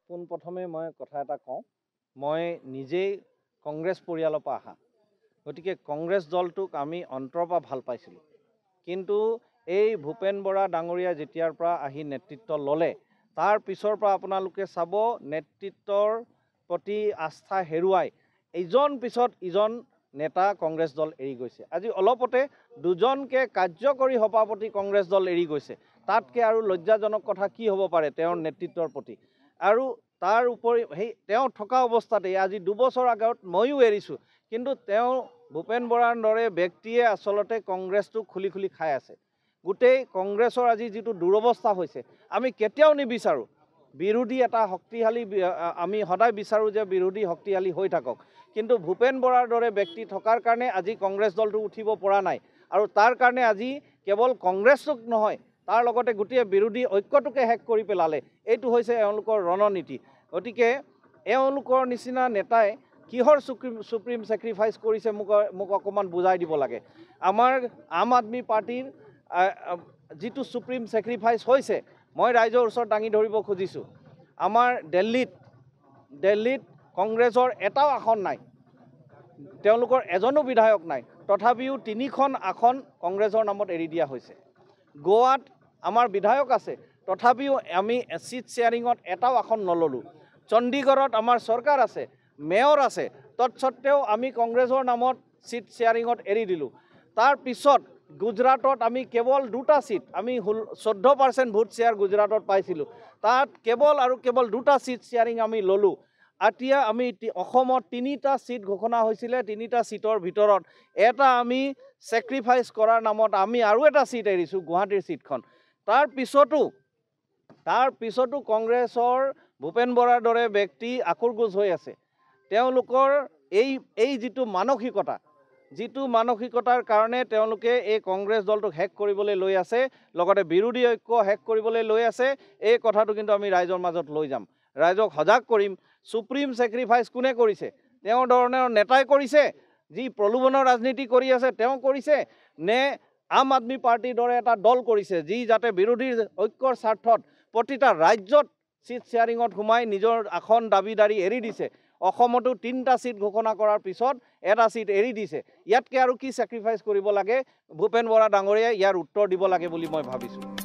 পোনপ্ৰথমে মই কথা এটা কওঁ, মই নিজেই কংগ্ৰেছ পৰিয়ালৰ পৰা অহা, গতিকে কংগ্ৰেছ দলটোক আমি অন্তৰৰ পৰা ভাল পাইছিলোঁ। কিন্তু এই ভূপেন বৰা ডাঙৰীয়া যেতিয়াৰ পৰা আহি নেতৃত্ব ল'লে, তাৰ পিছৰ পৰা আপোনালোকে চাব নেতৃত্বৰ প্ৰতি আস্থা হেৰুৱাই ইজন পিছত ইজন নেতা কংগ্ৰেছ দল এৰি গৈছে। আজি অলপতে দুজনকে কাৰ্যকৰী সভাপতি কংগ্ৰেছ দল এৰি গৈছে। তাতকৈ আৰু লজ্জাজনক কথা কি হ'ব পাৰে তেওঁৰ নেতৃত্বৰ প্ৰতি। আৰু তাৰ উপৰি তেওঁ থকা অৱস্থাতেই আজি 2 বছৰ আগত ময়ো এৰিছোঁ, কিন্তু তেওঁ ভূপেন বৰাৰ দৰে ব্যক্তিয়ে আচলতে কংগ্ৰেছটো খুলি খুলি খাই আছে। গোটেই কংগ্ৰেছৰ আজি যিটো দুৰৱস্থা হৈছে, আমি কেতিয়াও নিবিচাৰোঁ বিৰোধী এটা শক্তিশালী, আমি সদায় বিচাৰোঁ যে বিৰোধী শক্তিশালী হৈ থাকক, কিন্তু ভূপেন বৰাৰ দৰে ব্যক্তি থকাৰ কাৰণে আজি কংগ্ৰেছ দলটো উঠিব পৰা নাই। আৰু তাৰ কাৰণে আজি কেৱল কংগ্ৰেছক নহয়, তাৰ লগতে গোটেই বিৰোধী ঐক্যটোকে শেষ কৰি পেলালে। এইটো হৈছে এওঁলোকৰ ৰণনীতি। গতিকে এওঁলোকৰ নিচিনা নেতাই কিহৰ সুপ্ৰিম ছেক্ৰিফাইচ কৰিছে মোক অকণমান বুজাই দিব লাগে। আমাৰ আম আদমি পাৰ্টিৰ যিটো সুপ্ৰিম ছেক্ৰিফাইচ হৈছে, মই ৰাইজৰ ওচৰত দাঙি ধৰিব খুজিছোঁ। আমাৰ দিল্লীত কংগ্ৰেছৰ এটাও আসন নাই, তেওঁলোকৰ এজনো বিধায়ক নাই, তথাপিও 3খন আসন কংগ্ৰেছৰ নামত এৰি দিয়া হৈছে। গোৱাত আমাৰ বিধায়ক আছে, তথাপিও আমি চিট শ্বেয়াৰিঙত এটাও আসন নললোঁ। চণ্ডীগড়ত আমাৰ চৰকাৰ আছে, মেয়ৰ আছে, তৎসত্ত্বেও আমি কংগ্ৰেছৰ নামত চিট শ্বেয়াৰিঙত এৰি দিলোঁ। তাৰপিছত গুজৰাটত আমি কেৱল 2টা চিট, আমি 14% ভোট শ্বেয়াৰ গুজৰাটত পাইছিলোঁ, তাত কেৱল 2টা চিট শ্বেয়াৰিং আমি ল'লোঁ। এতিয়া আমি অসমত 3টা চিট ঘোষণা হৈছিলে, 3টা চিটৰ ভিতৰত এটা আমি ছেক্ৰিফাইচ কৰাৰ নামত আমি আৰু এটা চিট এৰিছোঁ, গুৱাহাটীৰ চিটখন। তাৰ পিছতো কংগ্ৰেছৰ ভূপেন বৰাৰ দৰে ব্যক্তি আকুৰগোজ হৈ আছে। তেওঁলোকৰ এই যিটো মানসিকতাৰ কাৰণে তেওঁলোকে এই কংগ্ৰেছ দলটোক শেষ কৰিবলৈ লৈ আছে, লগতে বিৰোধী ঐক্য শেষ কৰিবলৈ লৈ আছে। এই কথাটো কিন্তু আমি ৰাইজৰ মাজত লৈ যাম, ৰাইজক সজাগ কৰিম। সুপ্ৰিম ছেক্ৰিফাইচ কোনে কৰিছে? তেওঁৰ ধৰণৰ নেতাই কৰিছে? যি প্ৰলোভনৰ ৰাজনীতি কৰি আছে তেওঁ কৰিছে, নে আম আদমি পাৰ্টিৰ দৰে এটা দল কৰিছে, যি যাতে বিৰোধীৰ ঐক্যৰ স্বাৰ্থত প্ৰতিটা ৰাজ্যত চিট শ্বেয়াৰিঙত সোমাই নিজৰ আসন দাবীদাৰী এৰি দিছে? অসমতো 3টা চিট ঘোষণা কৰাৰ পিছত এটা চিট এৰি দিছে। ইয়াতকৈ আৰু কি ছেক্ৰিফাইচ কৰিব লাগে ভূপেন বৰা ডাঙৰীয়াই ইয়াৰ উত্তৰ দিব লাগে বুলি মই ভাবিছোঁ।